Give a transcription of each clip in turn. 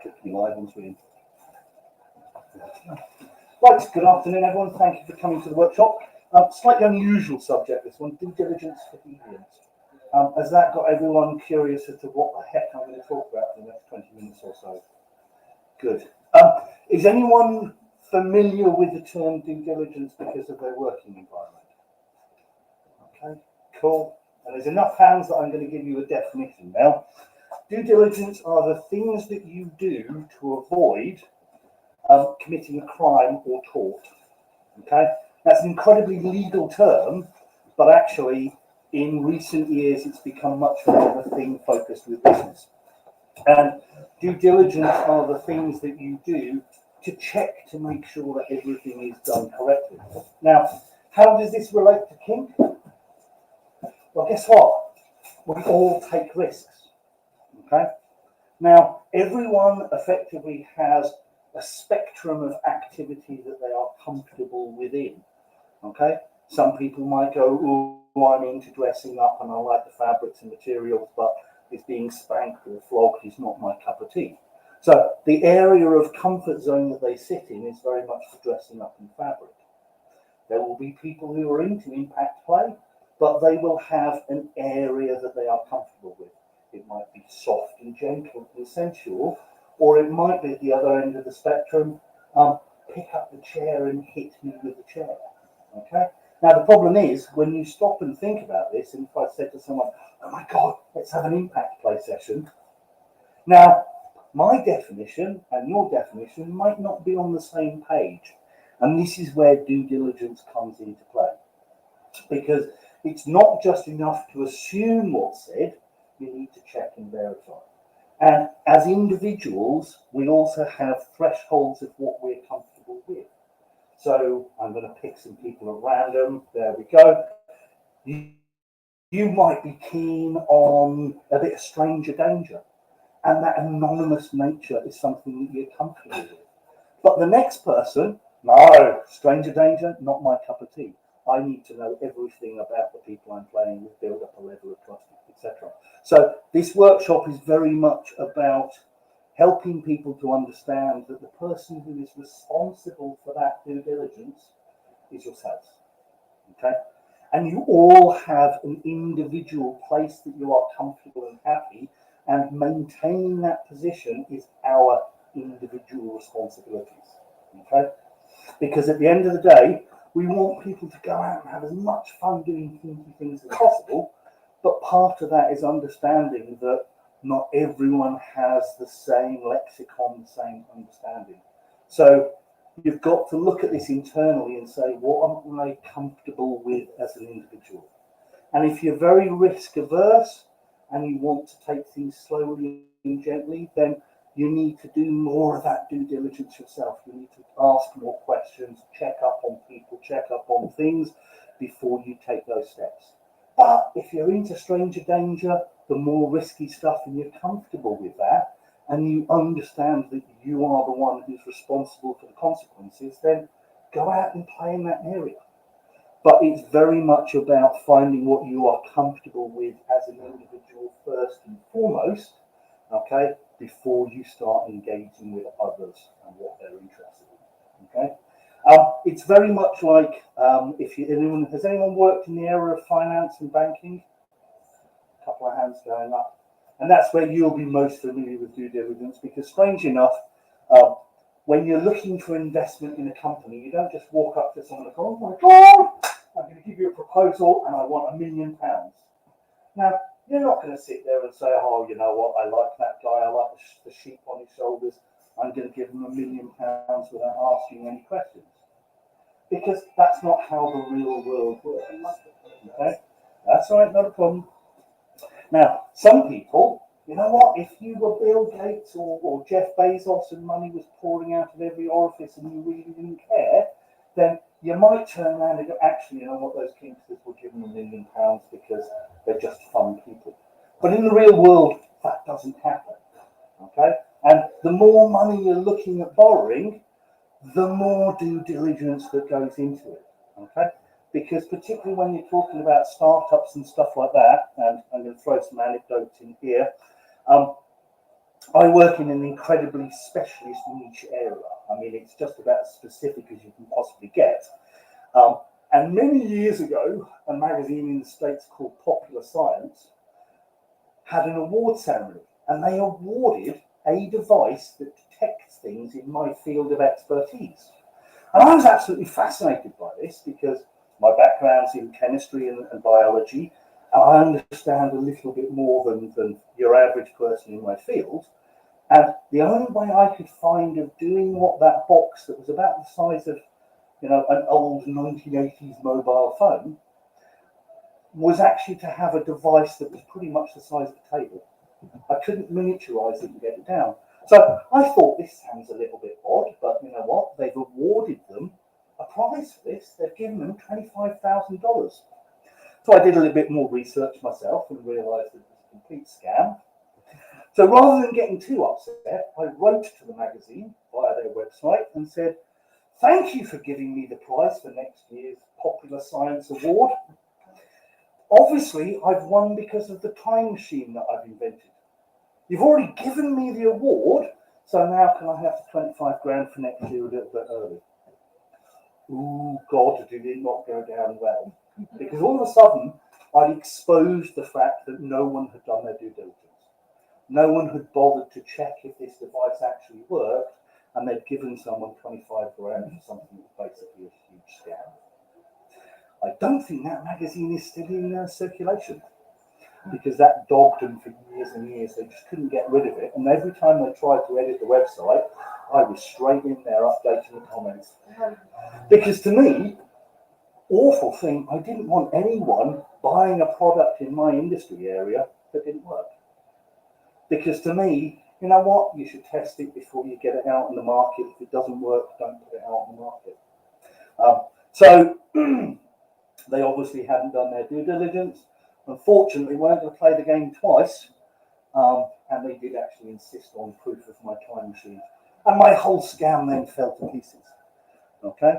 Click me live on screen. Right, good afternoon everyone, thank you for coming to the workshop. Slightly unusual subject this one, due diligence for deviants. Has that got everyone curious as to what the heck I'm going to talk about for the next 20 minutes or so? Good. Is anyone familiar with the term due diligence because of their working environment? Okay, cool. And there's enough hands that I'm going to give you a definition now. Due diligence are the things that you do to avoid committing a crime or tort. Okay, that's an incredibly legal term, but actually in recent years it's become much more of a thing focused with business. And due diligence are the things that you do to check to make sure that everything is done correctly. Now, how does this relate to kink? Well, guess what? We all take risks. Okay? Now, everyone effectively has a spectrum of activity that they are comfortable within. Okay? Some people might go, oh, I'm into dressing up and I like the fabrics and materials, but it's being spanked or flogged is not my cup of tea. So the area of comfort zone that they sit in is very much for dressing up in fabric. There will be people who are into impact play, but they will have an area that they are comfortable with. It might be soft and gentle and sensual, or it might be at the other end of the spectrum, pick up the chair and hit me with the chair. Okay? Now the problem is, when you stop and think about this, and if I said to someone, oh my God, let's have an impact play session. Now, my definition and your definition might not be on the same page. And this is where due diligence comes into play. Because it's not just enough to assume what's said, you need to check and verify. And as individuals, we also have thresholds of what we're comfortable with. So I'm going to pick some people at random. There we go. You might be keen on a bit of stranger danger. And that anonymous nature is something that you're comfortable with. But the next person, no, stranger danger, not my cup of tea. I need to know everything about the people I'm playing with, build up a level of trust, etc. So this workshop is very much about helping people to understand that the person who is responsible for that due diligence is yourself. Okay? And you all have an individual place that you are comfortable and happy, and maintaining that position is our individual responsibilities. Okay? Because at the end of the day, we want people to go out and have as much fun doing kinky things as possible, but part of that is understanding that not everyone has the same lexicon, the same understanding. So you've got to look at this internally and say, what am I comfortable with as an individual? And if you're very risk averse and you want to take things slowly and gently, then you need to do more of that due diligence yourself. You need to ask more questions, check up on people, check up on things before you take those steps. But if you're into stranger danger, the more risky stuff, and you're comfortable with that, and you understand that you are the one who's responsible for the consequences, then go out and play in that area. But it's very much about finding what you are comfortable with as an individual first and foremost, okay, before you start engaging with others and what they're interested in. Okay, it's very much like has anyone worked in the area of finance and banking? A couple of hands going up, and that's where you'll be most familiar with due diligence. Because strange enough, when you're looking for investment in a company, you don't just walk up to someone and go, "Oh my God, I'm going to give you a proposal and I want £1 million." Now, you're not going to sit there and say, oh, you know what, I like that guy, I like the sheep on his shoulders, I'm going to give him £1 million without asking any questions. Because that's not how the real world works. Okay? That's all right, not a problem. Now, some people, you know what, if you were Bill Gates or Jeff Bezos and money was pouring out of every orifice and you really didn't care, then you might turn around and go, actually, you know what, those kinksters will give them £1 million because they're just fun people. But in the real world, that doesn't happen. Okay? And the more money you're looking at borrowing, the more due diligence that goes into it. Okay? Because particularly when you're talking about startups and stuff like that, and I'm going to throw some anecdotes in here, I work in an incredibly specialist niche area. I mean, it's just about as specific as you can possibly get. Um, and many years ago, a magazine in the States called Popular Science had an award ceremony, and they awarded a device that detects things in my field of expertise. And I was absolutely fascinated by this because my background's in chemistry and biology, and I understand a little bit more than your average person in my field. And the only way I could find of doing what that box that was about the size of, an old 1980s mobile phone was actually to have a device that was pretty much the size of a table. I couldn't miniaturize it and get it down. So I thought this sounds a little bit odd, but you know what? They've awarded them a prize for this. They've given them $25,000. So I did a little bit more research myself and realized it was a complete scam. So rather than getting too upset, I wrote to the magazine via their website and said, "Thank you for giving me the prize for next year's Popular Science Award. Obviously, I've won because of the time machine that I've invented. You've already given me the award, so now can I have the 25 grand for next year a little bit early?" Ooh, God, did it not go down well. Because all of a sudden, I'd exposed the fact that no one had done their due diligence. No one had bothered to check if this device actually worked, and they'd given someone 25 grand for something that was basically a huge scam. I don't think that magazine is still in circulation, because that dogged them for years and years. They just couldn't get rid of it. And every time they tried to edit the website, I was straight in there updating the comments. Because to me, awful thing, I didn't want anyone buying a product in my industry area that didn't work. Because to me, you know what? You should test it before you get it out in the market. If it doesn't work, don't put it out in the market. So they obviously hadn't done their due diligence. Unfortunately, weren't going to play the game twice, and they did actually insist on proof of my time machine. And my whole scam then fell to pieces. Okay?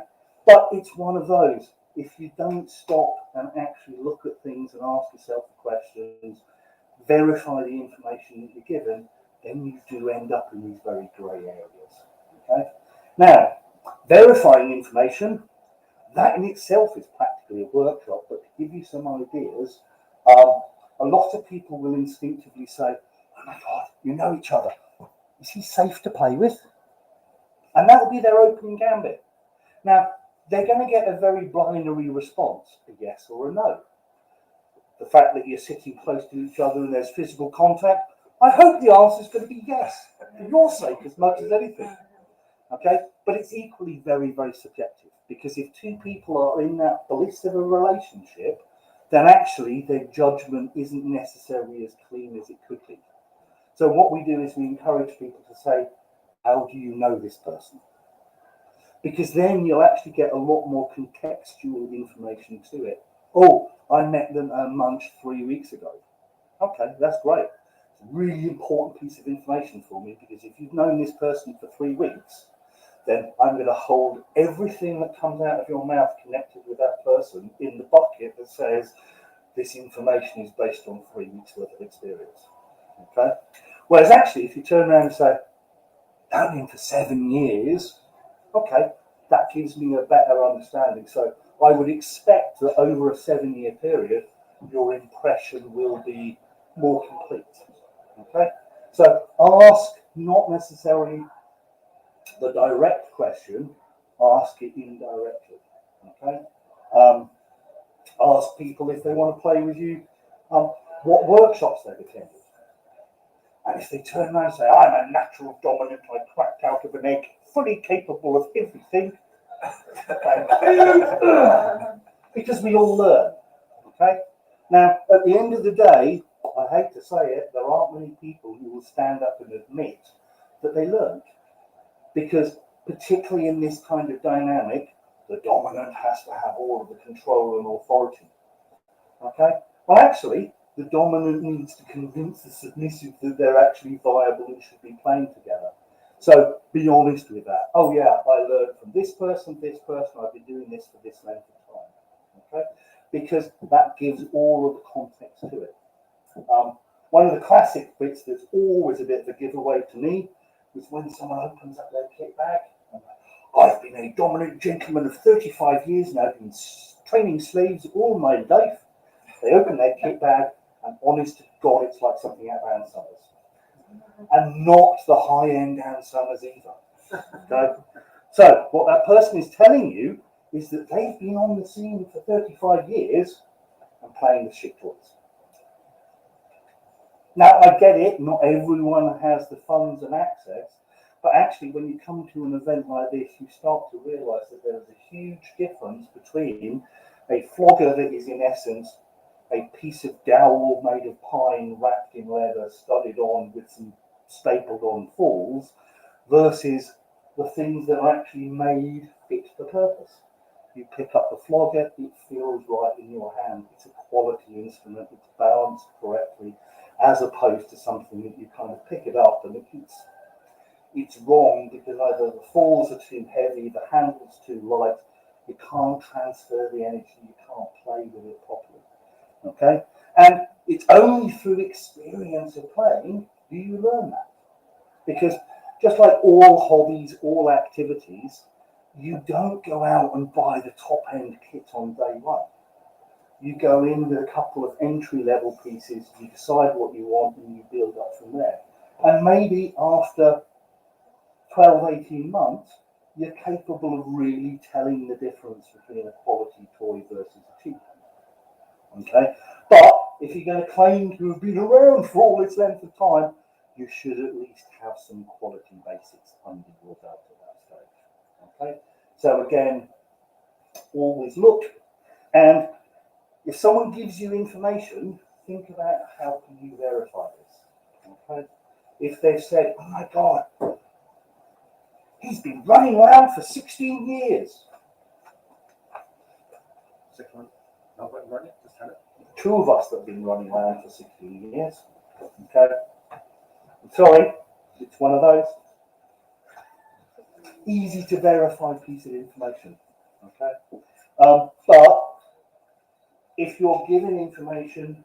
But it's one of those. If you don't stop and actually look at things and ask yourself the questions, verify the information that you're given, then you do end up in these very grey areas. Okay? Now, verifying information, that in itself is practically a workshop, but to give you some ideas, a lot of people will instinctively say, "Oh my God, you know each other. Is he safe to play with?" And that will be their opening gambit. Now, they're going to get a very binary response, a yes or a no. The fact that you're sitting close to each other and there's physical contact, I hope the answer is going to be yes, for your sake as much as anything. Okay? But it's equally very, very subjective, because if two people are in that bliss of a relationship, then actually their judgment isn't necessarily as clean as it could be. So what we do is we encourage people to say, "How do you know this person?" Because then you'll actually get a lot more contextual information to it. "Oh, I met them at Munch 3 weeks ago." Okay, that's great. It's a really important piece of information for me, because if you've known this person for 3 weeks, then I'm going to hold everything that comes out of your mouth connected with that person in the bucket that says this information is based on 3 weeks worth of experience. Okay? Whereas actually, if you turn around and say, "Known him for 7 years," okay, that gives me a better understanding. So I would expect that over a 7-year period, your impression will be more complete. Okay? So ask not necessarily the direct question, ask it indirectly. Okay? Ask people if they want to play with you, what workshops they've attended. And if they turn around and say, "I'm a natural dominant, I cracked out of an egg, fully capable of everything," okay. Because we all learn. Okay? Now, at the end of the day, I hate to say it, there aren't many people who will stand up and admit that they learned. Because particularly in this kind of dynamic, the dominant has to have all of the control and authority. Okay? Well, actually, the dominant needs to convince the submissive that they're actually viable and should be playing together. So be honest with that. "Oh yeah, I learned from this person, I've been doing this for this length of time." Okay? Because that gives all of the context to it. One of the classic bits that's always a bit of a giveaway to me is when someone opens up their kit bag. I've been a dominant gentleman of 35 years now, been training slaves all my life. They open their kit bag, and honest to God, it's like something out of Ann Summers. And not the high-end Ann Summers either. Okay? So, what that person is telling you is that they've been on the scene for 35 years and playing with shit toys. Now, I get it, not everyone has the funds and access, but actually, when you come to an event like this, you start to realise that there is a huge difference between a flogger that is, in essence, a piece of dowel made of pine wrapped in leather, studded on with some stapled on falls, versus the things that are actually made fit for purpose. You pick up the flogger, it feels right in your hand. It's a quality instrument, it's balanced correctly, as opposed to something that you kind of pick it up and it's wrong because either the falls are too heavy, the handle's too light, you can't transfer the energy, you can't play with it properly. Okay? And it's only through experience of playing do you learn that. Because just like all hobbies, all activities, you don't go out and buy the top end kit on day one. You go in with a couple of entry level pieces, you decide what you want, and you build up from there. And maybe after 12, 18 months, you're capable of really telling the difference between a quality toy versus a cheap one. Okay? But if you're going to claim to have been around for all its length of time, you should at least have some quality basics under your belt at that stage. Okay? So again, always look, and if someone gives you information, think about how can you verify this. Okay? If they've said, oh my God, he's been running around for 16 years. 6 months. Not running, just had it. Two of us that have been running around for 16 years. Okay? I'm sorry, it's one of those easy to verify piece of information. Okay? But if you're given information,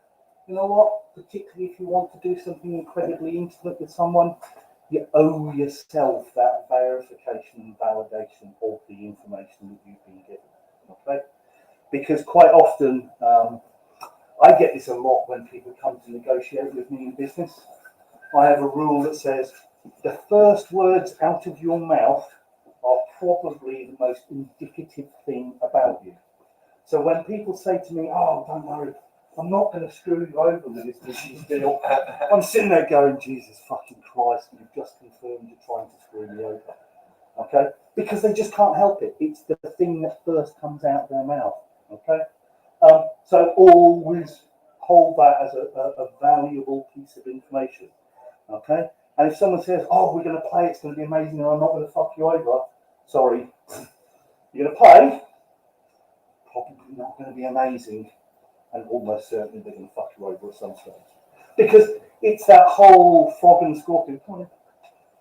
you know what? Particularly if you want to do something incredibly intimate with someone, you owe yourself that verification and validation of the information that you've been given. Okay? Because quite often, I get this a lot when people come to negotiate with me in business. I have a rule that says the first words out of your mouth are probably the most indicative thing about you. So when people say to me, oh, don't worry, I'm not going to screw you over with this business deal, I'm sitting there going, Jesus fucking Christ, you've just confirmed you're trying to screw me over. Okay? Because they just can't help it. It's the thing that first comes out of their mouth. Okay? So always hold that as a valuable piece of information. Okay? And if someone says, oh, we're going to play, it's going to be amazing, and I'm not going to fuck you over, sorry, you're going to play, probably not going to be amazing, and almost certainly they're going to fuck you over at some stage. Because it's that whole frog and scorpion,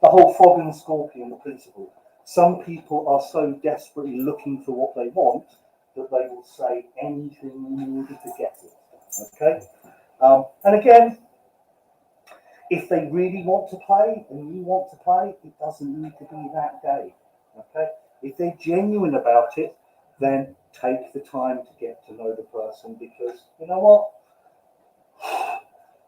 the whole frog and scorpion principle. Some people are so desperately looking for what they want that they will say anything in order to get it. Okay? And again, if they really want to play and you want to play, it doesn't need to be that day. Okay? If they're genuine about it, then take the time to get to know the person, because you know what?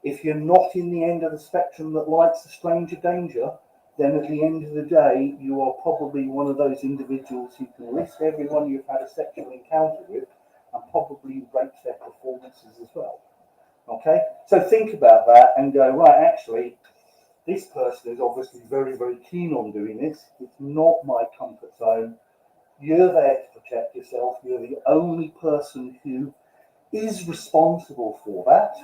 If you're not in the end of the spectrum that likes a stranger danger, then at the end of the day, you are probably one of those individuals who can list everyone you've had a sexual encounter with and probably rate their performances as well. Okay? So think about that and go, right, actually, this person is obviously very, very keen on doing this. It's not my comfort zone. You're there to protect yourself. You're the only person who is responsible for that.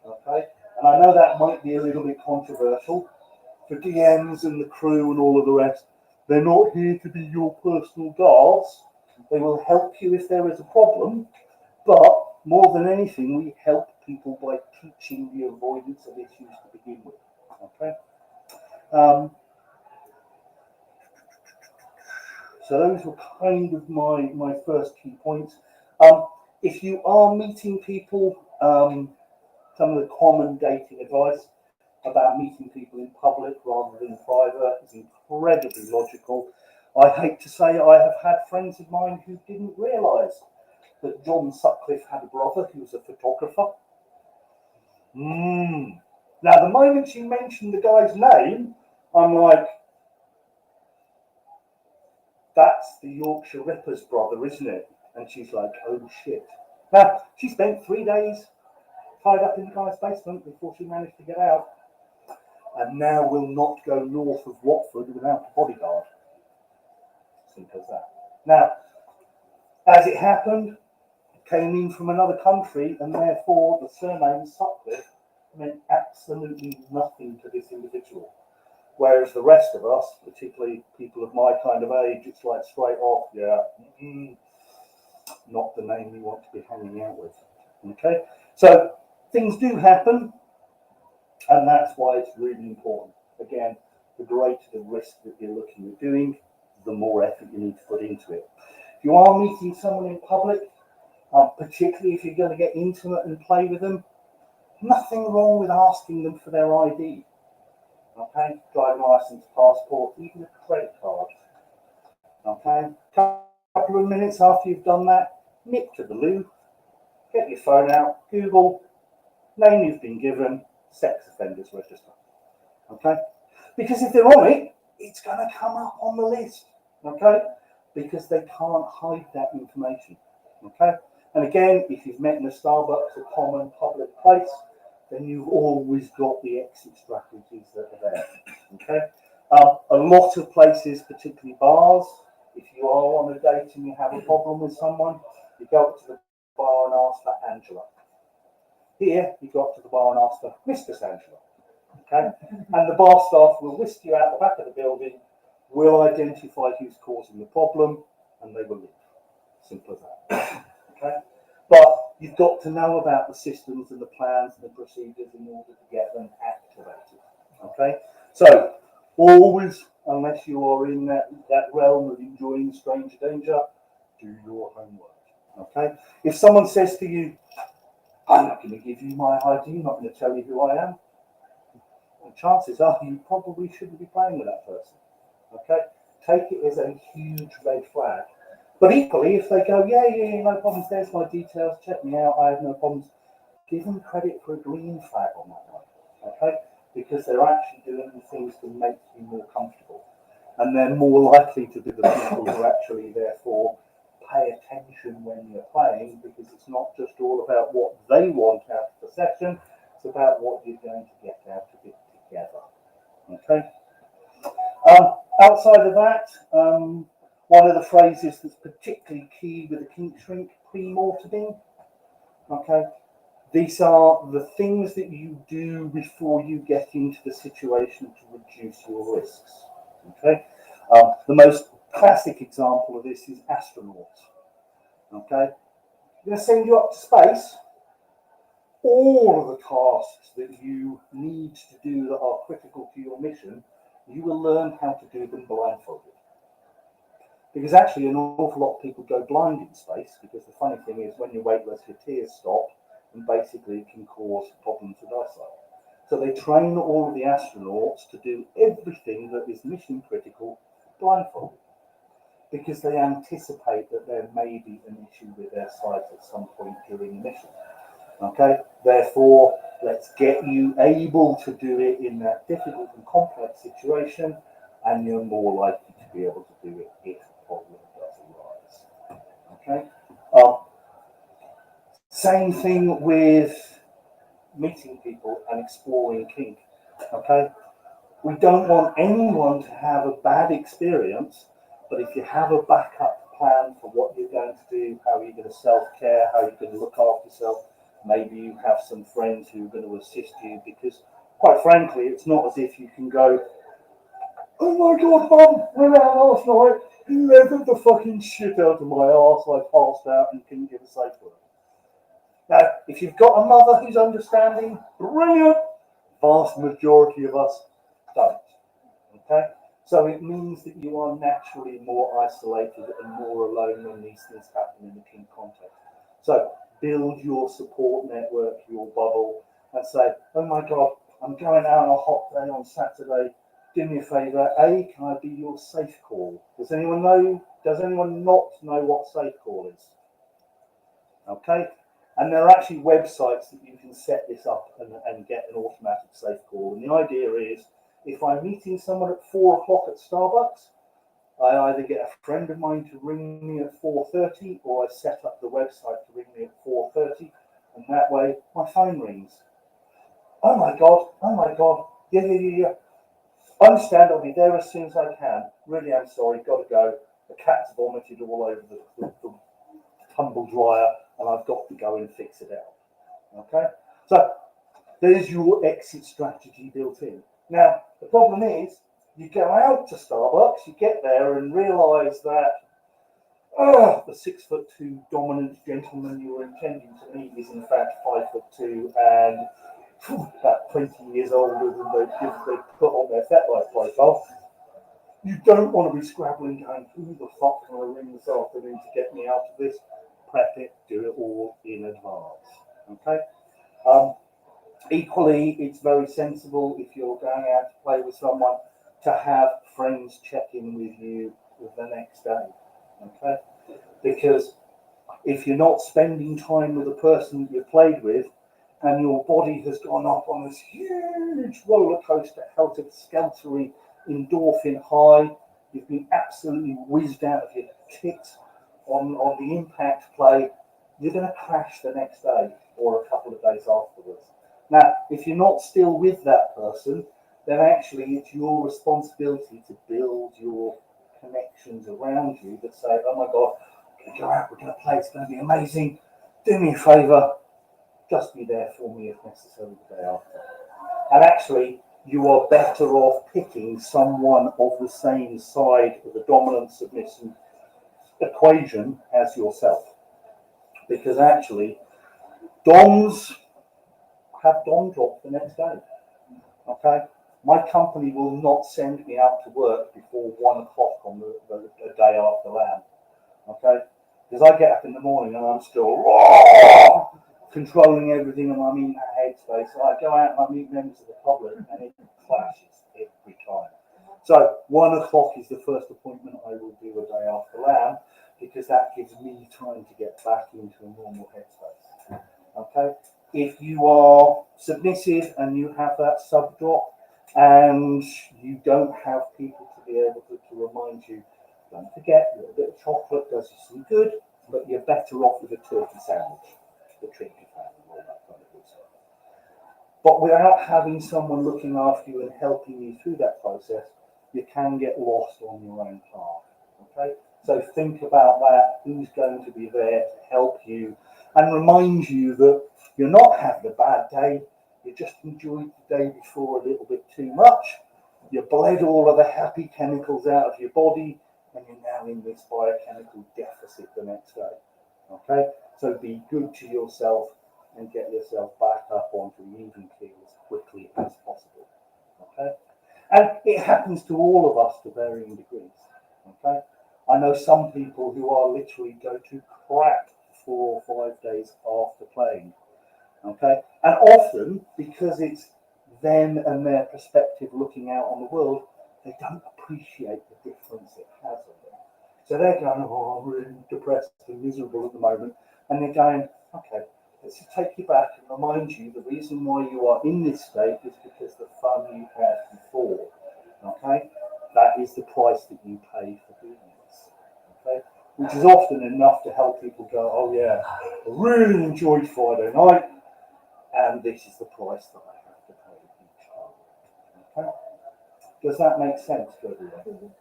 Okay? And I know that might be a little bit controversial for DMs and the crew and all of the rest. They're not here to be your personal guards. They will help you if there is a problem. But more than anything, we help people by teaching the avoidance of issues to begin with. Okay? So those were kind of my first key points. If you are meeting people some of the common dating advice about meeting people in public rather than private is incredibly logical. I hate to say I have had friends of mine who didn't realise that John Sutcliffe had a brother who was a photographer. Now, the moment she mentioned the guy's name, I'm like, that's the Yorkshire Ripper's brother, isn't it? And she's like, oh shit. Now, she spent 3 days tied up in the guy's basement before she managed to get out, and now will not go north of Watford without a bodyguard. Simple as that. Now, as it happened, came in from another country, and therefore the surname Sutcliffe meant absolutely nothing to this individual. Whereas the rest of us, particularly people of my kind of age, it's like straight off, yeah, not the name you want to be hanging out with. Okay, so things do happen, and that's why it's really important. Again, the greater the risk that you're looking at doing, the more effort you need to put into it. If you are meeting someone in public, particularly if you're going to get intimate and play with them, nothing wrong with asking them for their ID. Okay, driving license, passport, even a credit card. Okay, couple of minutes after you've done that, nip to the loo, get your phone out, Google, name you've been given, sex offenders register. Okay, because if they're on it, it's going to come up on the list. Okay, because they can't hide that information. Okay, and again, if you've met in a Starbucks, a common public place, then you've always got the exit strategies that are there. Okay, a lot of places, particularly bars, if you are on a date and you have a problem with someone, you go up to the bar and ask for Angela. Here, you go up to the bar and ask for Mistress Angela. Okay, and the bar staff will whisk you out the back of the building, will identify who's causing the problem, and they will leave. Simple as that. Okay, but you've got to know about the systems and the plans and the procedures in order to get them activated. Okay, so always, unless you are in that realm of enjoying stranger danger, do your homework. Okay, if someone says to you, I'm not going to give you my ID, I'm not going to tell you who I am, well, chances are you probably shouldn't be playing with that person. Okay, take it as a huge red flag. But equally, if they go, yeah, no problems, there's my details, check me out, I have no problems, give them credit for a green flag on that one, okay? Because they're actually doing things to make you more comfortable. And they're more likely to be the people who actually, therefore, pay attention when you're playing, because it's not just all about what they want out of the session, it's about what you're going to get out of it together, okay? Outside of that, one of the phrases that's particularly key with a kink shrink, pre-morteming. Okay, these are the things that you do before you get into the situation to reduce your risks. Okay, the most classic example of this is astronauts. Okay, I'm going to send you up to space. All of the tasks that you need to do that are critical to your mission, you will learn how to do them blindfolded. Because actually an awful lot of people go blind in space, because the funny thing is when you're weightless, your tears stop, and basically it can cause problems with eyesight. So they train all of the astronauts to do everything that is mission critical blindfolded, because they anticipate that there may be an issue with their sight at some point during the mission. Okay, therefore, let's get you able to do it in that difficult and complex situation, and you're more likely to be able to do it if a problem does arise. Okay, same thing with meeting people and exploring kink. Okay, we don't want anyone to have a bad experience, but if you have a backup plan for what you're going to do, how you're going to self-care, how you're going to look after yourself, maybe you have some friends who are going to assist you, because quite frankly, it's not as if you can go, oh my God, Mum, we went out last night, he levered the fucking shit out of my arse, I passed out and couldn't give a safe word. Now, if you've got a mother who's understanding, brilliant. Vast majority of us don't. Okay? So it means that you are naturally more isolated and more alone when these things happen in the kink context. So build your support network, your bubble, and say, oh my God, I'm going out on a hot day on Saturday. Do me a favour, A, can I be your safe call? Does anyone know? Does anyone not know what safe call is? Okay, and there are actually websites that you can set this up and get an automatic safe call. And the idea is, if I'm meeting someone at 4 o'clock at Starbucks, I either get a friend of mine to ring me at 4:30, or I set up the website to ring me at 4:30, and that way my phone rings. Oh my God, yeah. Understand, I'll be there as soon as I can. Really, I'm sorry, got to go. The cat's vomited all over the tumble dryer, and I've got to go and fix it out. Okay, so there's your exit strategy built in. Now, the problem is, you go out to Starbucks, you get there and realise that the 6'2" dominant gentleman you were intending to meet is in fact 5'2" and about 20 years older than they put on their FetLife profile. You don't want to be scrabbling going, who the fuck can I ring this afternoon to get me out of this? Prep it, do it all in advance. Okay? Equally, it's very sensible if you're going out to play with someone to have friends check in with you the next day. Okay? Because if you're not spending time with the person that you've played with, and your body has gone up on this huge roller coaster, helter-skeltery endorphin high, you've been absolutely whizzed out of your tits on the impact play, you're going to crash the next day or a couple of days afterwards. Now, if you're not still with that person, then actually it's your responsibility to build your connections around you that say, oh my God, we're going to go out, we're going to play, it's going to be amazing, do me a favour, just be there for me if necessary the day after. And actually, you are better off picking someone of the same side of the dominant submission equation as yourself. Because actually, DOMs have DOM drop the next day. Okay? My company will not send me out to work before 1 o'clock on the day after LAN. Okay? Because I get up in the morning and I'm still controlling everything and I'm in that headspace. So I go out and I meet members of the public and it clashes every time. So 1 o'clock is the first appointment I will do a day after LAN because that gives me time to get back into a normal headspace. Okay? If you are submissive and you have that sub drop and you don't have people to be able to remind you, don't forget, a little bit of chocolate does you some good, but you're better off with a turkey sandwich, the tricky family, all that kind of good stuff. But without having someone looking after you and helping you through that process, you can get lost on your own path. Okay? So think about that, who's going to be there to help you and remind you that you're not having a bad day, you just enjoyed the day before a little bit too much, you bled all of the happy chemicals out of your body, and you're now in this biochemical deficit the next day. Okay? So be good to yourself and get yourself back up onto the even keel as quickly as possible. Okay? And it happens to all of us to varying degrees. Okay? I know some people who are literally go to crap 4 or 5 days after playing. Okay? And often, because it's them and their perspective looking out on the world, they don't appreciate the difference it has on them. So they're going, oh, I'm really depressed and miserable at the moment. And they're going, okay, let's take you back and remind you the reason why you are in this state is because the fun you had before. Okay? That is the price that you pay for doing this. Okay? Which is often enough to help people go, oh yeah, I really enjoyed Friday night, and this is the price that I have to pay each time. Okay? Does that make sense to everyone?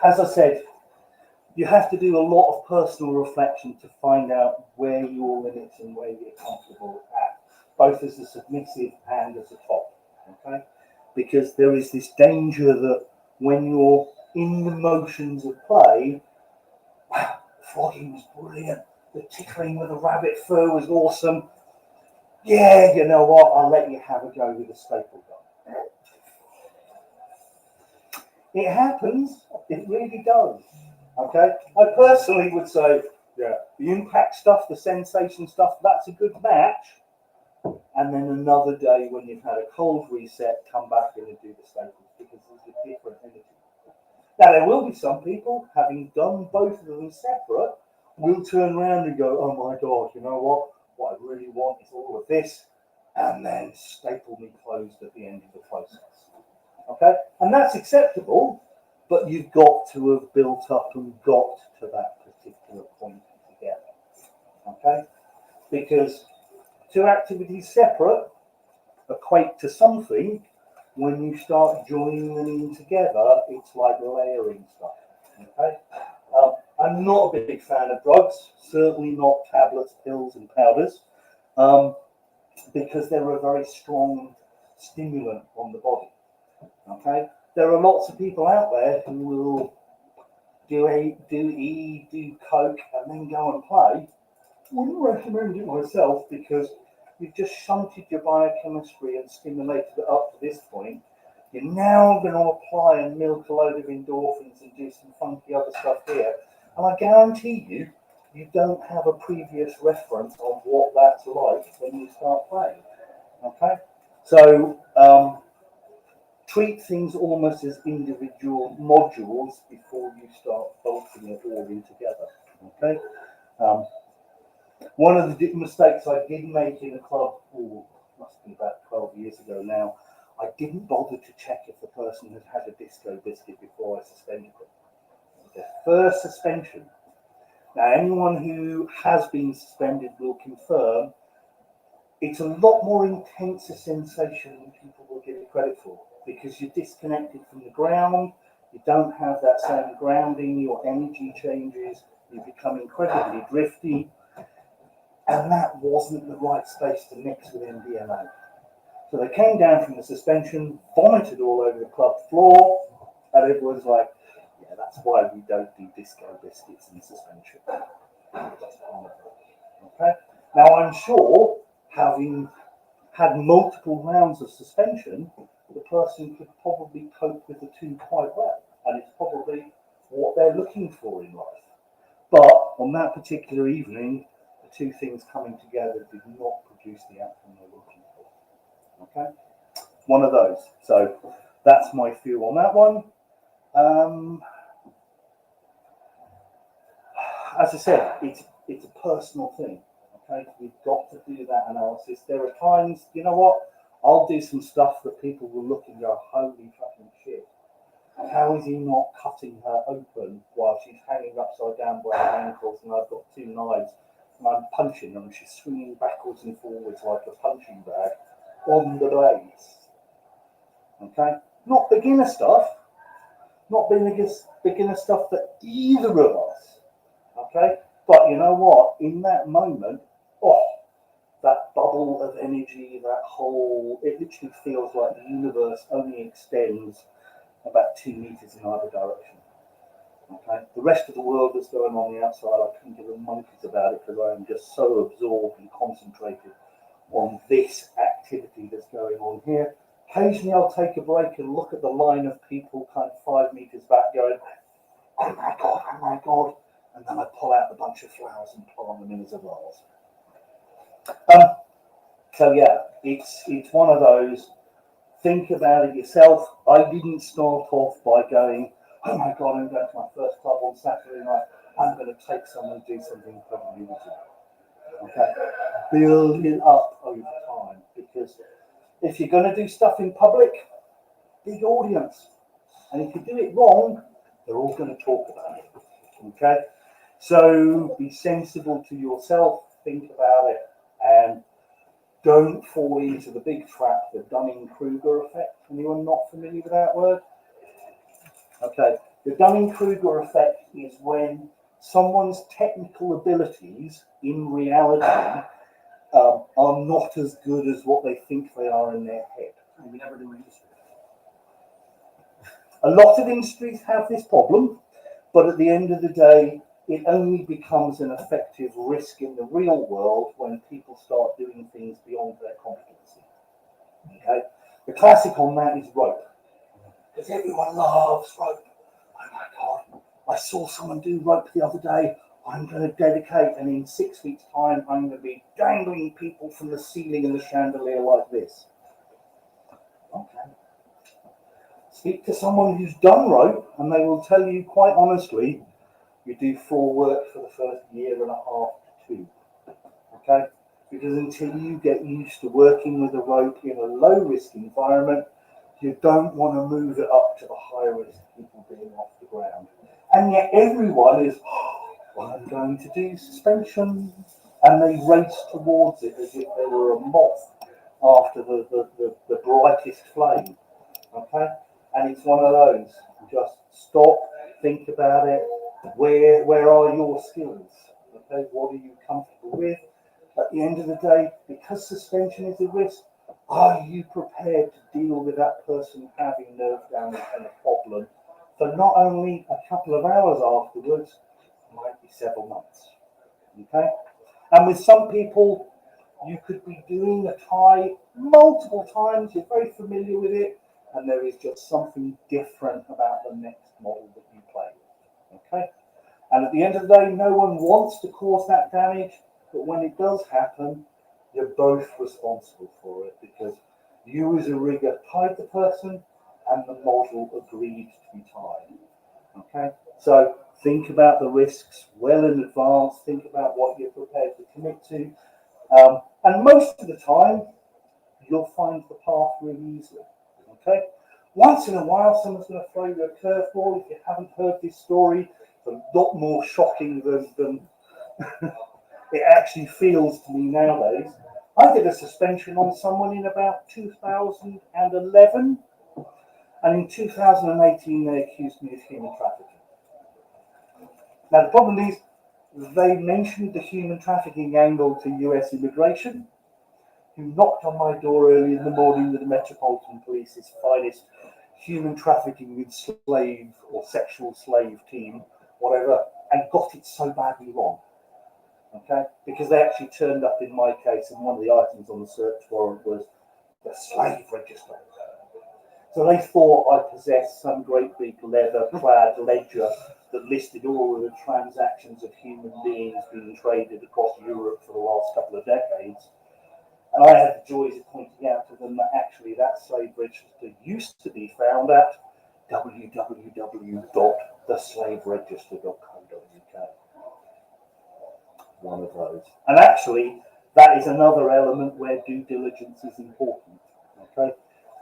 As I said, you have to do a lot of personal reflection to find out where your limits and where you're comfortable at, both as a submissive and as a top. Okay? Because there is this danger that when you're in the motions of play, wow, flogging was brilliant, the tickling with the rabbit fur was awesome. Yeah, you know what? I'll let you have a go with a staple gun. It happens. It really does. Okay, I personally would say, yeah, the impact stuff, the sensation stuff, that's a good match. And then another day when you've had a cold reset, come back in and do the staples because there's a different energy. Now, there will be some people, having done both of them separate, will turn around and go, oh my God, you know what? What I really want is all of this, and then staple me closed at the end of the process. Okay? And that's acceptable, but you've got to have built up and got to that particular point together. Okay? Because two activities separate equate to something. When you start joining them in together, it's like layering stuff. Okay, I'm not a big fan of drugs. Certainly not tablets, pills, and powders, because they're a very strong stimulant on the body. Okay, there are lots of people out there who will do coke, and then go and play. Wouldn't recommend it myself because you've just shunted your biochemistry and stimulated it up to this point. You're now going to apply and milk a load of endorphins and do some funky other stuff here. And I guarantee you, you don't have a previous reference on what that's like when you start playing. Okay? So treat things almost as individual modules before you start bolting it all in together. Okay? One of the mistakes I did make in a club, must be about 12 years ago now, I didn't bother to check if the person had had a disco biscuit before I suspended them. Their first suspension. Now, anyone who has been suspended will confirm it's a lot more intense a sensation than people will give it credit for because you're disconnected from the ground, you don't have that same grounding, your energy changes, you become incredibly drifty. And that wasn't the right space to mix with MDMA. So they came down from the suspension, vomited all over the club floor, and it was like, yeah, that's why we don't do disco biscuits in suspension. Okay? Now I'm sure, having had multiple rounds of suspension, the person could probably cope with the two quite well, and it's probably what they're looking for in life. But on that particular evening, two things coming together did not produce the outcome they're looking for. Okay, one of those. So that's my view on that one. As I said, it's a personal thing. Okay, we've got to do that analysis. There are times, you know what? I'll do some stuff that people will look and go, "Holy fucking shit! How is he not cutting her open while she's hanging upside down by her ankles and I've got two knives?" And I'm punching them, and she's swinging backwards and forwards like a punching bag on the blades. Okay? Not beginner stuff. Not beginner stuff for either of us. Okay? But you know what? In that moment, that bubble of energy, that whole, it literally feels like the universe only extends about 2 meters in either direction. Okay. The rest of the world that's going on the outside, I couldn't give a monkey's about it because I am just so absorbed and concentrated on this activity that's going on here. Occasionally, I'll take a break and look at the line of people kind of 5 meters back going, oh my God, and then I pull out a bunch of flowers and plant them in as a vase. So yeah, it's one of those, think about it yourself. I didn't start off by going, oh my God, I'm going to my first club on Saturday night. I'm going to take someone and do something incredibly easy. Okay? Build it up over time. Because if you're going to do stuff in public, big audience. And if you do it wrong, they're all going to talk about it. Okay? So be sensible to yourself, think about it, and don't fall into the big trap, the Dunning-Kruger effect. Anyone not familiar with that word? Okay, the Dunning-Kruger effect is when someone's technical abilities in reality are not as good as what they think they are in their head. We never do industry. A lot of industries have this problem, but at the end of the day, it only becomes an effective risk in the real world when people start doing things beyond their competency. Okay, the classic on that is rope. Because everyone loves rope. Oh my God, I saw someone do rope the other day. I'm going to dedicate, and in 6 weeks' time, I'm going to be dangling people from the ceiling and the chandelier like this. Okay. Speak to someone who's done rope, and they will tell you quite honestly, you do floor work for the first year and a half to 2. Okay? Because until you get used to working with a rope in a low-risk environment, you don't want to move it up to the high-risk people being off the ground. And yet everyone is, well, I'm going to do suspension, and they race towards it as if they were a moth after the brightest flame. Okay? And it's one of those. Just stop, think about it. Where are your skills? Okay, what are you comfortable with? At the end of the day, because suspension is a risk, are you prepared to deal with that person having nerve damage and a problem for not only a couple of hours afterwards, it might be several months. Okay? And with some people, you could be doing a tie multiple times, you're very familiar with it, and there is just something different about the next model that you play with. Okay? And at the end of the day, no one wants to cause that damage, but when it does happen, you're both responsible for it because you as a rigger tied the person and the model agreed to be tied. Okay? So think about the risks well in advance, think about what you're prepared to commit to. And most of the time, you'll find the path really easily. Okay? Once in a while, someone's going to throw you a curveball. If you haven't heard this story, it's a lot more shocking than it actually feels to me nowadays. I did a suspension on someone in about 2011, and in 2018 they accused me of human trafficking. Now the problem is, they mentioned the human trafficking angle to US immigration, who knocked on my door early in the morning with the Metropolitan Police's finest human trafficking with slave or sexual slave team, whatever, and got it so badly wrong. Okay, because they actually turned up in my case, and one of the items on the search warrant was the slave register. So they thought I possessed some great big leather-clad ledger that listed all of the transactions of human beings being traded across Europe for the last couple of decades. And I had the joys of pointing out to them that actually that slave register used to be found at www.theslaveregister.co.uk. One of those. And actually, that is another element where due diligence is important. Okay?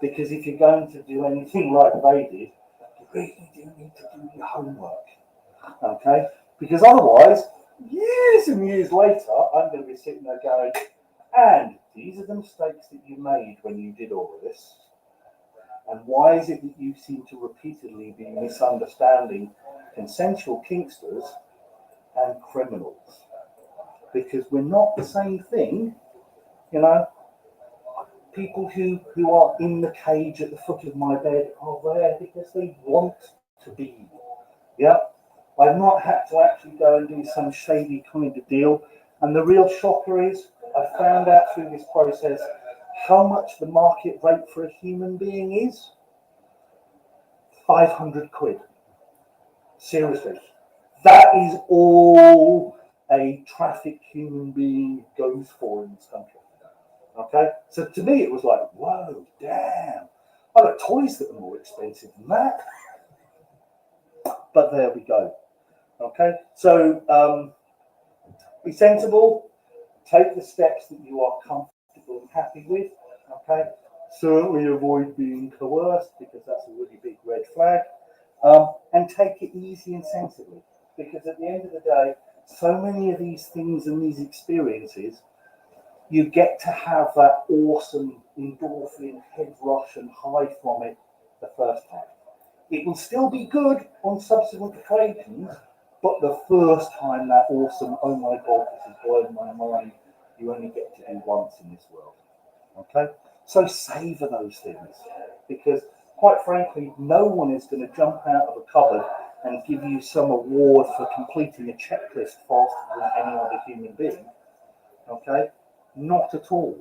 Because if you're going to do anything like they did, you really do need to do your homework. Okay? Because otherwise, years and years later, I'm going to be sitting there going, and these are the mistakes that you made when you did all of this. And why is it that you seem to repeatedly be misunderstanding consensual kinksters and criminals? Because we're not the same thing, you know. People who are in the cage at the foot of my bed are there because they want to be. Yeah. I've not had to actually go and do some shady kind of deal. And the real shocker is I found out through this process how much the market rate for a human being is. 500 quid. Seriously. That is all a trafficked human being goes for in this country. Okay? So to me it was like, whoa, damn. I've got toys that are more expensive than that. But there we go. Okay? So be sensible, take the steps that you are comfortable and happy with. Okay? Certainly avoid being coerced because that's a really big red flag. And take it easy and sensibly. Because at the end of the day, so many of these things and these experiences, you get to have that awesome endorphin head rush and high from it the first time. It will still be good on subsequent occasions, but the first time that awesome, oh my God, this is blowing my mind, you only get to do once in this world. Okay? So savor those things. Because quite frankly, no one is going to jump out of a cupboard and give you some award for completing a checklist faster than any other human being. Okay? Not at all.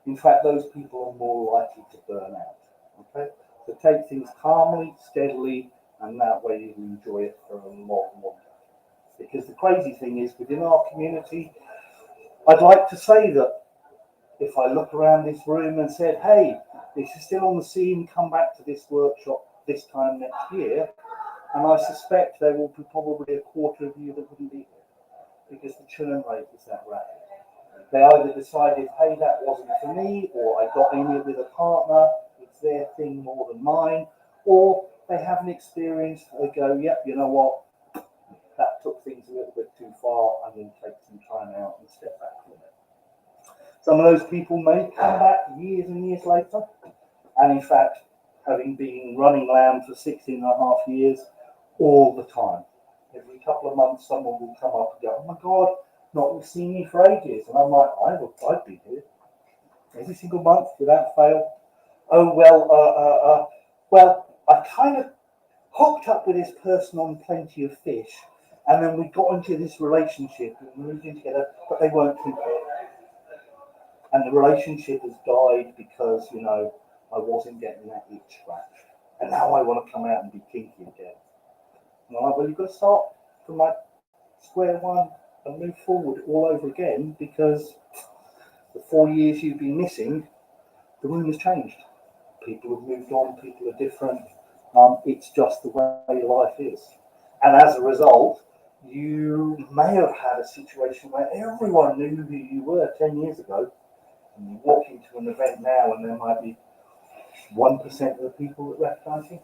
In fact, those people are more likely to burn out. Okay? So take things calmly, steadily, and that way you enjoy it for a long, long time. Because the crazy thing is, within our community, I'd like to say that if I look around this room and said, hey, this is still on the scene, come back to this workshop this time next year, and I suspect there will be probably a quarter of you that wouldn't be here because the churn rate is that rapid. They either decided, hey, that wasn't for me, or I got in it with a partner, it's their thing more than mine, or they haven't experienced, they go, yep, you know what, that took things a little bit too far, I'm going to take some time out and step back from it. Some of those people may come back years and years later, and in fact, having been running LAM for 16 and a half years, all the time. Every couple of months, someone will come up and go, oh my God, not seen me for ages. And I'm like, I'd be here every single month without fail. Oh, well, I kind of hooked up with this person on Plenty of Fish, and then we got into this relationship and moved in together, but they weren't too good. And the relationship has died because, you know, I wasn't getting that itch scratched. And now I want to come out and be kinky again. And I'm like, well, you've got to start from like square one and move forward all over again, because the 4 years you've been missing, the room has changed. People have moved on, people are different. It's just the way life is. And as a result, you may have had a situation where everyone knew who you were 10 years ago, and you walk into an event now and there might be 1% of the people that recognise you.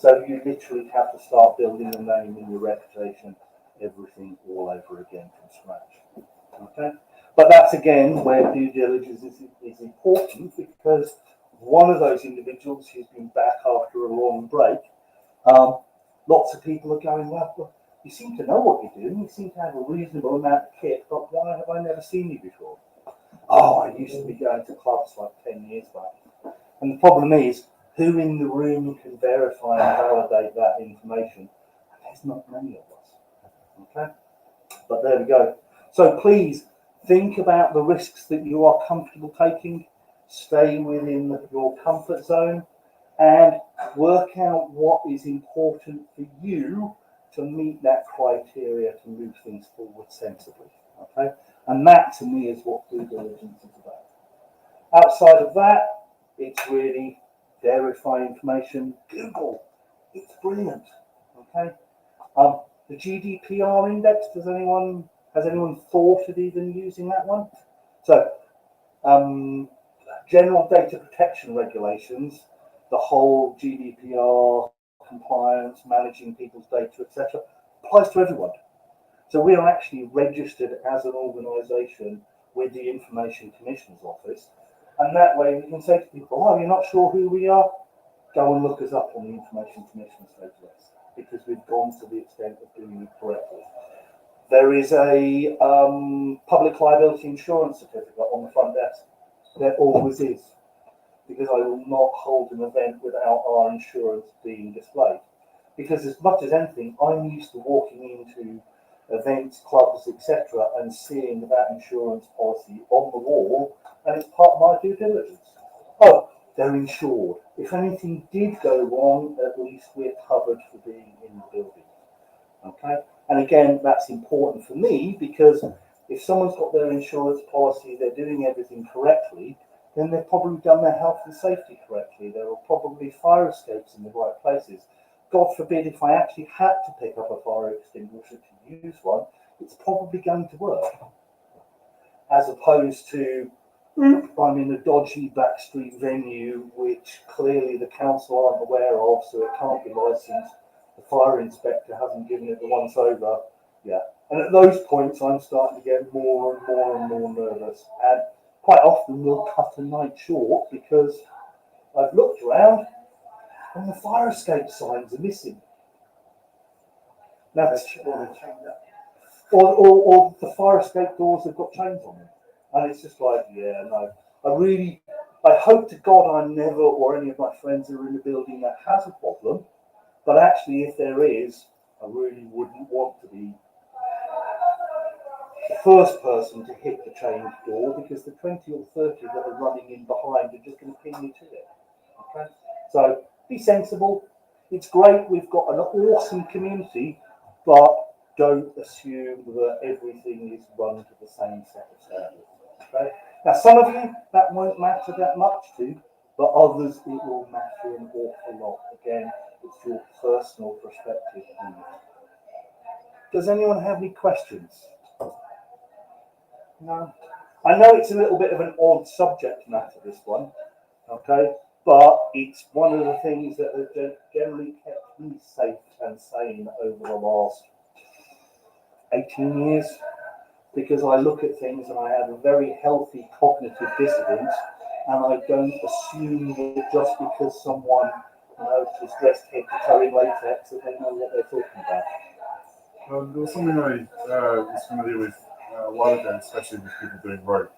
So you literally have to start building your name and your reputation, everything all over again from scratch. Okay? But that's again where due diligence is important, because one of those individuals who's been back after a long break, lots of people are going, well, you seem to know what you're doing, you seem to have a reasonable amount of kit, but why have I never seen you before? Oh, I used to be going to clubs like 10 years back. And the problem is, who in the room can verify and validate that information? And there's not many of us. Okay? But there we go. So please think about the risks that you are comfortable taking, stay within your comfort zone, and work out what is important for you to meet that criteria to move things forward sensibly. Okay? And that to me is what due diligence is about. Outside of that, it's really verify information. Google, it's brilliant. Okay. The GDPR index. Has anyone thought of even using that one? So, general data protection regulations, the whole GDPR compliance, managing people's data, etc., applies to everyone. So we are actually registered as an organisation with the Information Commissioner's Office, and that way we can say to people, oh, you're not sure who we are? Go and look us up on the Information Commissioner's database, because we've gone to the extent of doing it correctly. There is a public liability insurance certificate on the front desk. There always is, because I will not hold an event without our insurance being displayed. Because as much as anything, I'm used to walking into events, clubs, etc., and seeing that insurance policy on the wall, and it's part of my due diligence. Oh, they're insured. If anything did go wrong, at least we're covered for being in the building. Okay? And again, that's important for me, because if someone's got their insurance policy, they're doing everything correctly, then they've probably done their health and safety correctly. There are probably fire escapes in the right places. God forbid, if I actually had to pick up a fire extinguisher to use one, it's probably going to work. As opposed to, I'm in a dodgy backstreet venue, which clearly the council aren't aware of, so it can't be licensed. The fire inspector hasn't given it the once over. Yeah. And at those points, I'm starting to get more and more and more nervous. And quite often we'll cut a night short because I've looked around and the fire escape signs are missing. Now, or the fire escape doors have got chains on them. And it's just like, yeah, no. I hope to God I never, or any of my friends are in a building that has a problem. But actually, if there is, I really wouldn't want to be the first person to hit the chained door, because the 20 or 30 that are running in behind are just going to pin you to it. Okay? So be sensible. it's great. We've got an awesome community, but don't assume that everything is run to the same set of standards. Okay. Now, some of you that won't matter that much to, but others it will matter an awful lot. Again, it's your personal perspective on it. Does anyone have any questions? No. I know it's a little bit of an odd subject matter, this one, okay, but it's one of the things that has generally kept me safe and sane over the last 18 years, because I look at things and I have a very healthy cognitive dissonance, and I don't assume that just because someone is dressed head to toe in latex that they know what they're talking about. There was something I was familiar with a while ago, especially with people doing rope.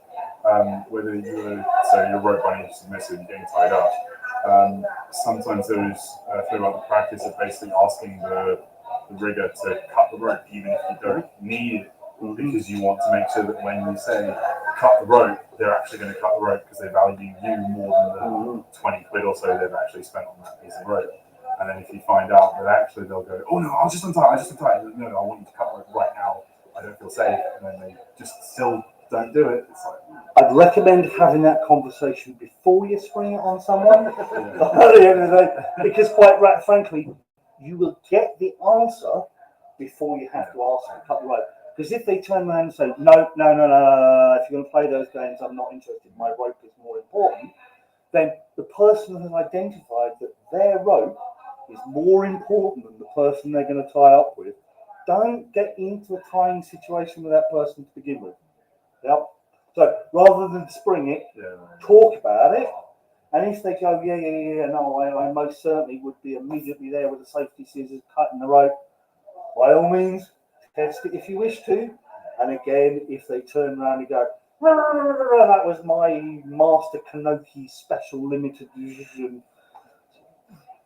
Whether you're rope binding submissive and getting tied up. Sometimes there was feel like the practice of basically asking the rigger to cut the rope, even if you don't need it, because you want to make sure that when you say cut the rope, they're actually going to cut the rope because they value you more than the 20 quid or so they've actually spent on that piece of rope. And then if you find out that actually they'll go, oh no, I'll just untie. No, I want you to cut the rope right now. I don't feel safe. And then they just still don't do it. It's like, I'd recommend having that conversation before you spring it on someone at the end of the day, because quite frankly, you will get the answer before you have to ask to cut the rope. Because if they turn around and say, no, if you're going to play those games, I'm not interested, my rope is more important, then the person has identified that their rope is more important than the person they're going to tie up with. Don't get into a tying situation with that person to begin with. Yep. So rather than spring it, talk about it. And if they go, no, I most certainly would be immediately there with the safety scissors cutting the rope, by all means, test it if you wish to. And again, if they turn around and go, that was my Master Kanoki special limited edition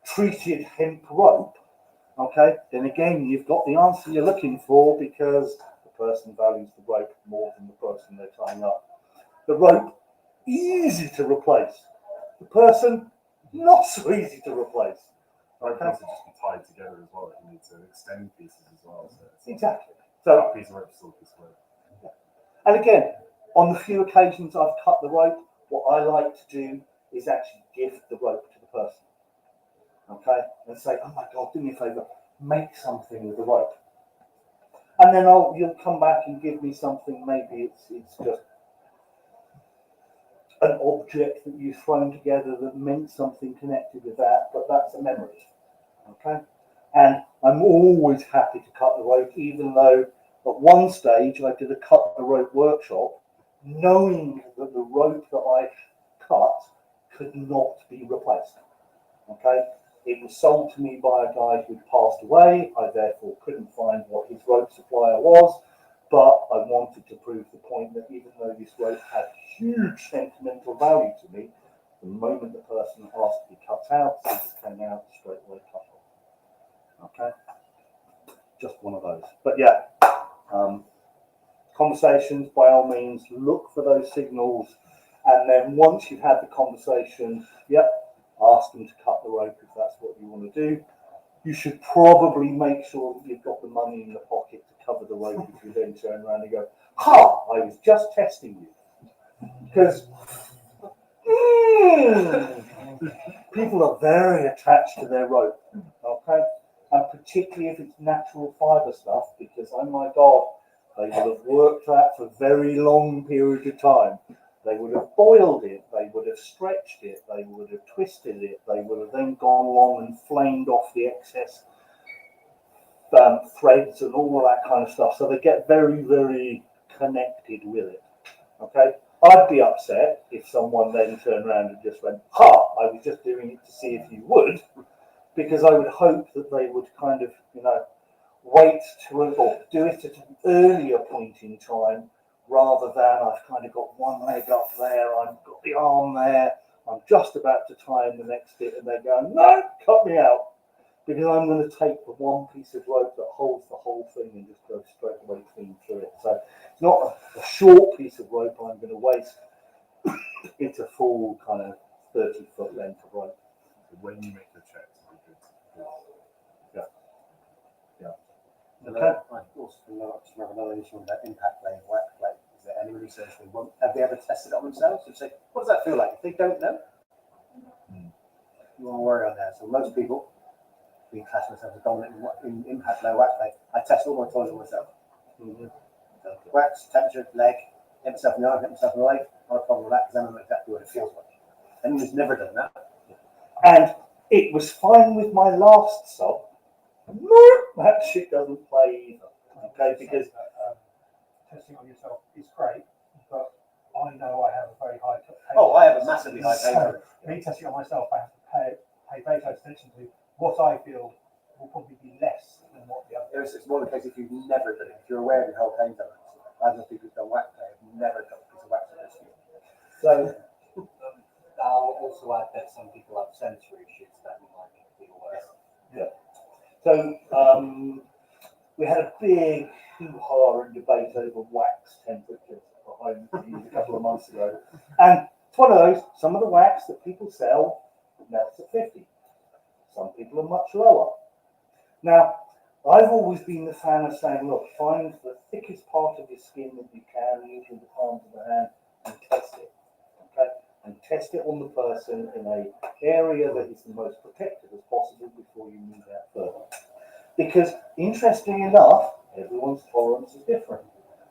treated hemp rope, okay, then again, you've got the answer you're looking for, because the person values the rope more than the person they're tying up. The rope, easy to replace. The person, not so easy to replace. rope can also just be tied together as well. You need to extend pieces as well. So Exactly. So a piece of rope is still a piece of rope. And again, on the few occasions I've cut the rope, what I like to do is actually gift the rope to the person. Okay? And say, oh my God, do me a favour, make something with the rope. And then you'll come back and give me something, maybe it's just an object that you've thrown together that meant something connected with that, but that's a memory. Okay? And I'm always happy to cut the rope, even though at one stage I did a cut the rope workshop, knowing that the rope that I cut could not be replaced. Okay? It was sold to me by a guy who'd passed away. I therefore couldn't find what his rope supplier was, but I wanted to prove the point that even though this rope had huge sentimental value to me, the moment the person asked to be cut out, scissors came out, straight away cut off. Okay? Just one of those. But yeah, conversations, by all means, look for those signals, and then once you've had the conversation, ask them to cut the rope if that's what you want to do. You should probably make sure that you've got the money in the pocket to cover the rope if you then turn around and go, I was just testing you. Because people are very attached to their rope, okay? And particularly if it's natural fibre stuff, because oh my God, they will have worked that for a very long period of time. They would have boiled it, they would have stretched it, they would have twisted it, they would have then gone along and flamed off the excess threads and all of that kind of stuff. So they get very, very connected with it. Okay? I'd be upset if someone then turned around and just went, I was just doing it to see if you would, because I would hope that they would kind of, wait to or do it at an earlier point in time, rather than I've kind of got one leg up there, I've got the arm there, I'm just about to tie in the next bit, and they go, no, cut me out, because I'm going to take the one piece of rope that holds the whole thing and just go straight away clean through it. So it's not a short piece of rope I'm going to waste. It's a full kind of 30-foot length of rope. So when you make the checks, be good. Okay. I also remember another issue about impact play and wax play. Is there any research have they ever tested it on themselves and say, what does that feel like? If they don't know, you want to worry on that. So most people, we class themselves as dominant in impact play, wax play. I test all my toys on myself. Mm-hmm. So wax, temperature, leg, hit myself in the arm, hit myself in the leg. Not a problem with that because I know exactly what it feels like. And he's never done that. And it was fine with my last sub. That shit doesn't play either. Okay, because testing on yourself is great, but I know I have a very high. Oh, I have a massively high pain tolerance. Me testing on myself, I have to pay very close attention to what I feel will probably be less than what the other. It's more the case if you've never done it. If you're aware of your whole pain tolerance. I know people who've done wax play have never got a piece of wax on their skin. so I'll also add that some people have sensory issues that you might be aware of. So we had a big hoo-ha and debate over wax temperatures behind these a couple of months ago. And it's one of those, some of the wax that people sell melts at 50. Some people are much lower. Now, I've always been the fan of saying, look, find the thickest part of your skin that you can, usually the palms of the hand, and test it. Okay? And test it on the person in an area that is the most protected as possible before you move out further. Because, interestingly enough, everyone's tolerance is different.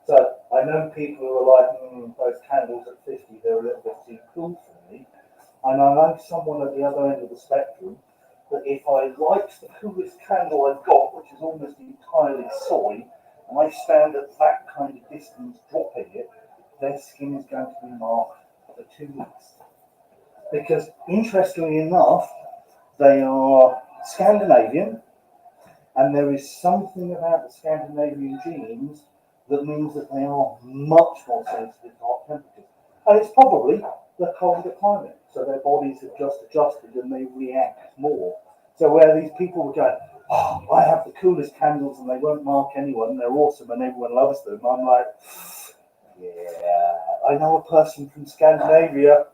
So, I know people who are like, those candles at 50, they're a little bit too cool for me. And I know someone at the other end of the spectrum that if I light the coolest candle I've got, which is almost entirely soy, and I stand at that kind of distance dropping it, their skin is going to be marked for 2 weeks. Because, interestingly enough, they are Scandinavian, and there is something about the Scandinavian genes that means that they are much more sensitive to hot temperatures. And it's probably the colder climate, so their bodies have just adjusted and they react more. So where these people were going, oh, I have the coolest candles and they won't mark anyone, they're awesome and everyone loves them, I'm like, yeah, I know a person from Scandinavia,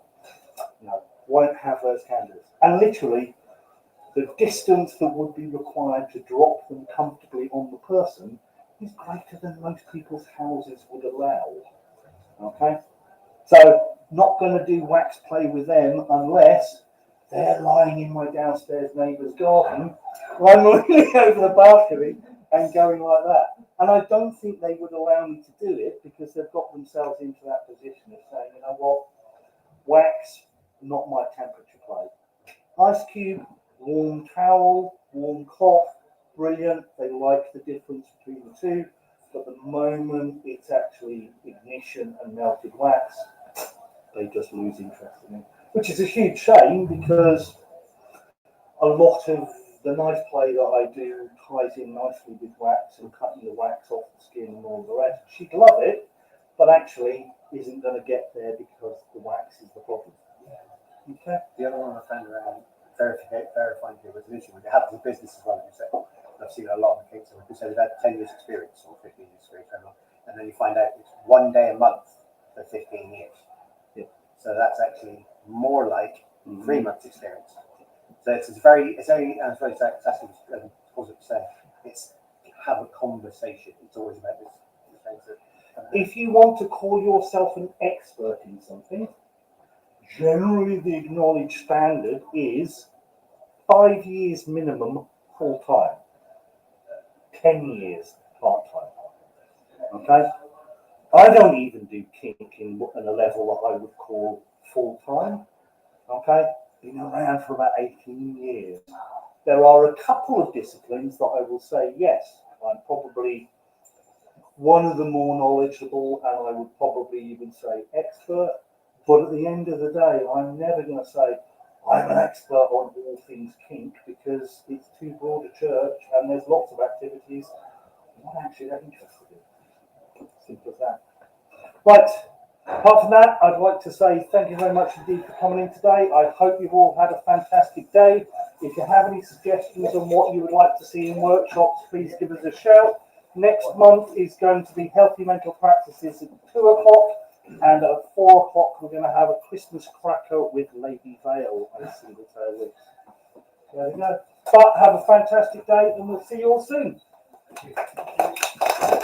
won't have those candles. And literally, the distance that would be required to drop them comfortably on the person is greater than most people's houses would allow. Okay? So, not going to do wax play with them unless they're lying in my downstairs neighbour's garden. I'm looking over the balcony and going like that. And I don't think they would allow me to do it because they've got themselves into that position of saying, you know what, wax, not my temperature play. Ice cube, warm towel, warm cloth, brilliant. They like the difference between the two. But the moment it's actually ignition and melted wax, they just lose interest in it. Which is a huge shame because a lot of the knife play that I do ties in nicely with wax and cutting the wax off the skin and all the rest. She'd love it, but actually isn't going to get there because the wax is the problem. Okay. The other one I found around verifying people was an issue when it happens in business as well, as you say. I've seen a lot of the cases where people say they've had 10 years experience or 15 years experience, and then you find out it's 1 day a month for 15 years. Yeah. So that's actually more like 3 months experience. So it's very, and it's very exactly what you're saying. It's have a conversation. It's always about this. If you want to call yourself an expert in something, generally the acknowledged standard is 5 years minimum full time, 10 years part time. Okay? I don't even do kink at a level that I would call full time. Okay? Been around for about 18 years. There are a couple of disciplines that I will say, yes, I'm probably one of the more knowledgeable, and I would probably even say expert. But at the end of the day, I'm never going to say I'm an expert on all things kink because it's too broad a church and there's lots of activities I'm not actually that interested in. Simple as that. Right. Apart from that, I'd like to say thank you very much indeed for coming in today. I hope you've all had a fantastic day. If you have any suggestions on what you would like to see in workshops, please give us a shout. Next month is going to be Healthy Mental Practices at 2 o'clock, and at 4 o'clock we're going to have a Christmas cracker with Lady Vale and Single Tail Lips. There we go. But have a fantastic day, and we'll see you all soon. Thank you.